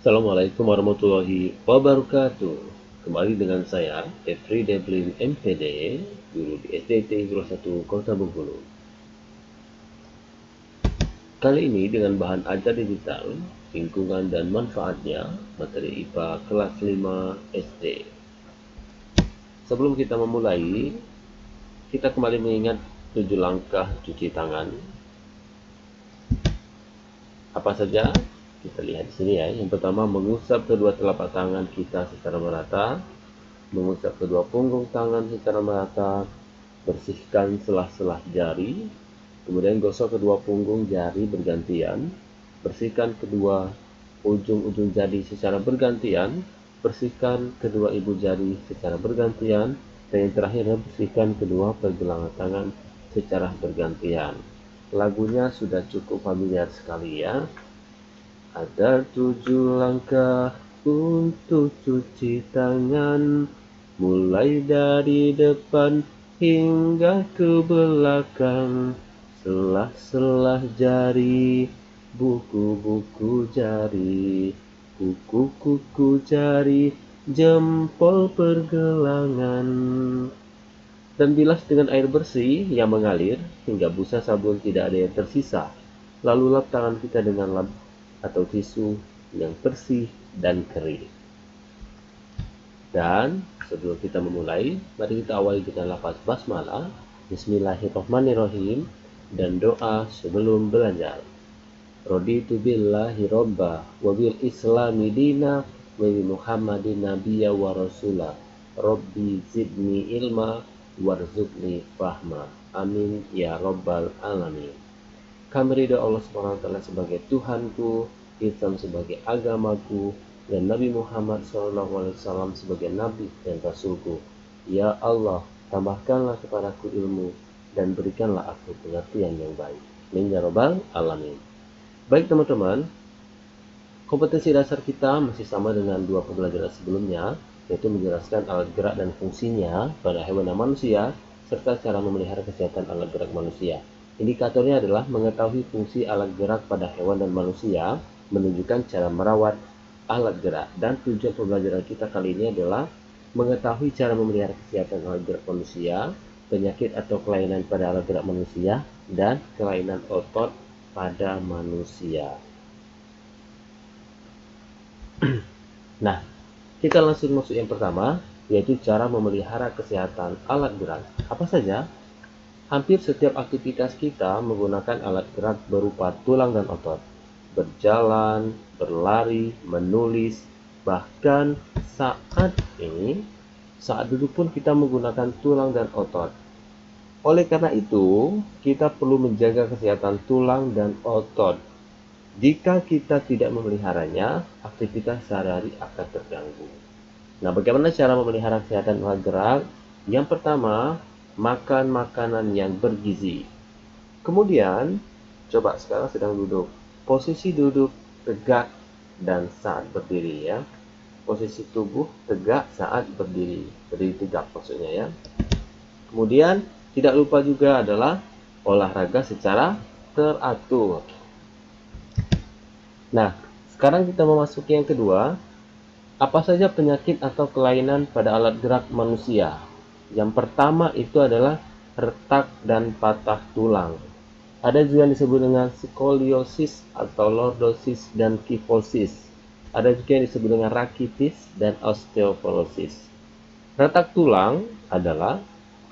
Assalamualaikum warahmatullahi wabarakatuh. Kembali dengan saya, Efri Deblin MPD, guru di SDT Guru 1 Kota Bengkulu. Kali ini dengan bahan ajar digital, lingkungan dan manfaatnya, materi IPA kelas 5 SD. Sebelum kita memulai, kita kembali mengingat 7 langkah cuci tangan. Apa saja? Kita lihat di sini ya. Yang pertama, mengusap kedua telapak tangan kita secara merata, mengusap kedua punggung tangan secara merata, bersihkan selah-selah jari, kemudian gosok kedua punggung jari bergantian, bersihkan kedua ujung-ujung jari secara bergantian, bersihkan kedua ibu jari secara bergantian, dan yang terakhir bersihkan kedua pergelangan tangan secara bergantian. Lagunya sudah cukup familiar sekali ya. Ada 7 langkah untuk cuci tangan, mulai dari depan hingga ke belakang. Selah-selah jari, buku-buku jari, kuku-kuku jari, jempol pergelangan. Dan bilas dengan air bersih yang mengalir hingga busa sabun tidak ada yang tersisa. Lalu lap tangan kita dengan lap atau tisu yang bersih dan kering. Dan sebelum kita memulai, mari kita awali dengan lafaz basmalah, Bismillahirrahmanirrahim, dan doa sebelum belajar. Raditu billahi robba wa bil islami dina wa bi muhammadin nabiyya wa rasula. Rabbi zidni ilma warzuqni fahma. Amin ya rabbal alamin. Kami ridho Allah SWT sebagai Tuhanku, Islam sebagai agamaku, dan Nabi Muhammad SAW sebagai Nabi dan Rasulku. Ya Allah, tambahkanlah kepadaku ilmu, dan berikanlah aku pengertian yang baik. Amin ya rabbal alamin. Baik teman-teman, kompetensi dasar kita masih sama dengan 2 pembelajaran sebelumnya, yaitu menjelaskan alat gerak dan fungsinya pada hewan dan manusia, serta cara memelihara kesehatan alat gerak manusia. Indikatornya adalah mengetahui fungsi alat gerak pada hewan dan manusia, menunjukkan cara merawat alat gerak. Dan tujuan pembelajaran kita kali ini adalah mengetahui cara memelihara kesehatan alat gerak manusia, penyakit atau kelainan pada alat gerak manusia, dan kelainan otot pada manusia. Nah, kita langsung masuk yang pertama, yaitu cara memelihara kesehatan alat gerak. Apa saja? Hampir setiap aktivitas kita menggunakan alat gerak berupa tulang dan otot. Berjalan, berlari, menulis, bahkan saat duduk pun kita menggunakan tulang dan otot. Oleh karena itu, kita perlu menjaga kesehatan tulang dan otot. Jika kita tidak memeliharanya, aktivitas sehari-hari akan terganggu. Nah, bagaimana cara memelihara kesehatan alat gerak? Yang pertama, makan makanan yang bergizi. Kemudian, coba sekarang sedang duduk. Posisi duduk tegak dan saat berdiri ya. Posisi tubuh tegak saat berdiri. Berdiri tegak maksudnya ya. Kemudian, tidak lupa juga adalah olahraga secara teratur. Nah, sekarang kita memasuki yang kedua. Apa saja penyakit atau kelainan pada alat gerak manusia? Yang pertama itu adalah retak dan patah tulang. Ada juga yang disebut dengan skoliosis atau lordosis dan kifosis. Ada juga yang disebut dengan rakitis dan osteoporosis. Retak tulang adalah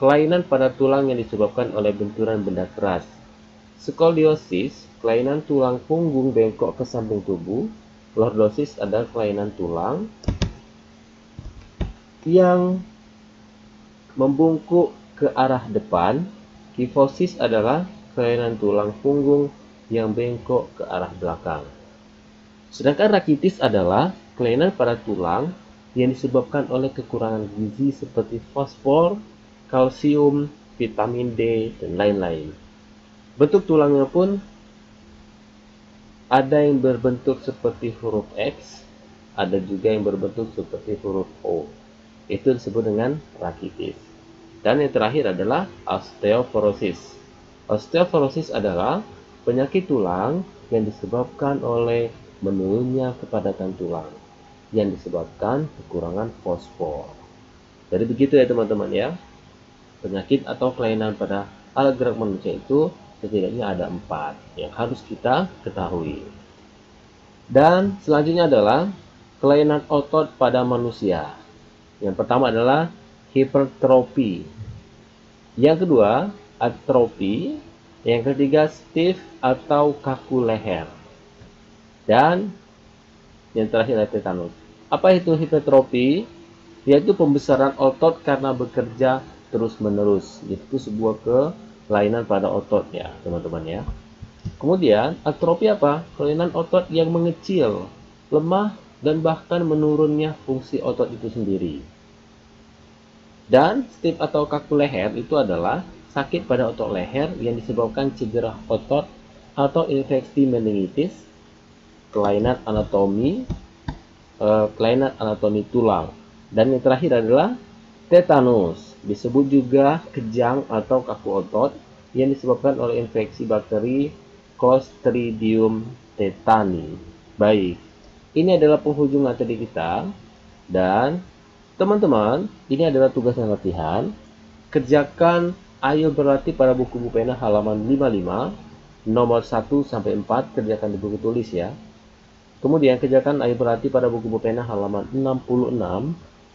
kelainan pada tulang yang disebabkan oleh benturan benda keras. Skoliosis, kelainan tulang punggung bengkok ke samping tubuh. Lordosis adalah kelainan tulang yang membungkuk ke arah depan. Kifosis adalah kelainan tulang punggung yang bengkok ke arah belakang. Sedangkan rakitis adalah kelainan pada tulang yang disebabkan oleh kekurangan gizi seperti fosfor, kalsium, vitamin D, dan lain-lain. Bentuk tulangnya pun ada yang berbentuk seperti huruf X, ada juga yang berbentuk seperti huruf O. Itu disebut dengan rakitis. Dan yang terakhir adalah osteoporosis. Osteoporosis adalah penyakit tulang yang disebabkan oleh menurunnya kepadatan tulang yang disebabkan kekurangan fosfor. Jadi begitu ya teman-teman ya. Penyakit atau kelainan pada alat gerak manusia itu setidaknya ada 4 yang harus kita ketahui. Dan selanjutnya adalah kelainan otot pada manusia. Yang pertama adalah hipertrofi. Yang kedua, atrofi. Yang ketiga, stiff atau kaku leher. Dan yang terakhir adalah tetanus. Apa itu hipertrofi? Yaitu pembesaran otot karena bekerja terus-menerus. Itu sebuah kelainan pada otot ya, teman-teman ya. Kemudian, atrofi apa? Kelainan otot yang mengecil, lemah, dan bahkan menurunnya fungsi otot itu sendiri. Dan stiff atau kaku leher itu analah sakit pada otot leher yang disebabkan cedera otot atau infeksi meningitis, kelainan anatomi tulang. Dan yang terakhir adalah tetanus, disebut juga kejang atau kaku otot yang disebabkan oleh infeksi bakteri Clostridium tetani. Baik, ini adalah penghujung materi kita. Dan teman-teman, ini adalah tugas dan latihan. Kerjakan ayo berlatih pada buku Bu Pena halaman 55, nomor 1 sampai 4, kerjakan di buku tulis ya. Kemudian kerjakan ayo berlatih pada buku Bu Pena halaman 66,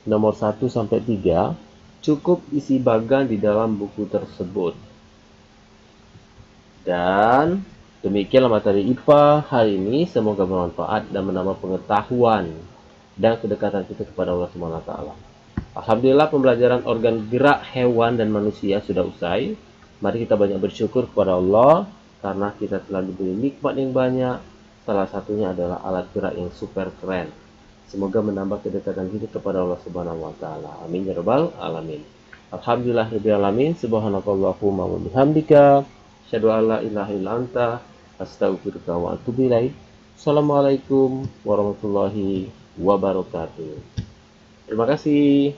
nomor 1 sampai 3, cukup isi bagan di dalam buku tersebut. Dan demikianlah materi IPA hari ini, semoga bermanfaat dan menambah pengetahuan dan kedekatan kita kepada Allah Subhanahu wa taala. Alhamdulillah pembelajaran organ gerak hewan dan manusia sudah usai. Mari kita banyak bersyukur kepada Allah karena kita telah diberi nikmat yang banyak. Salah satunya adalah alat gerak yang super keren. Semoga menambah kedekatan kita kepada Allah Subhanahu wa taala. Amin ya rabbal alamin. Alhamdulillahirabbil alamin. Subhanakallahumma wa bihamdika asyhadu an la ilaha illa anta astaghfiruka wa atubu ilaik. Assalamualaikum warahmatullahi wabarakatuh. Terima kasih.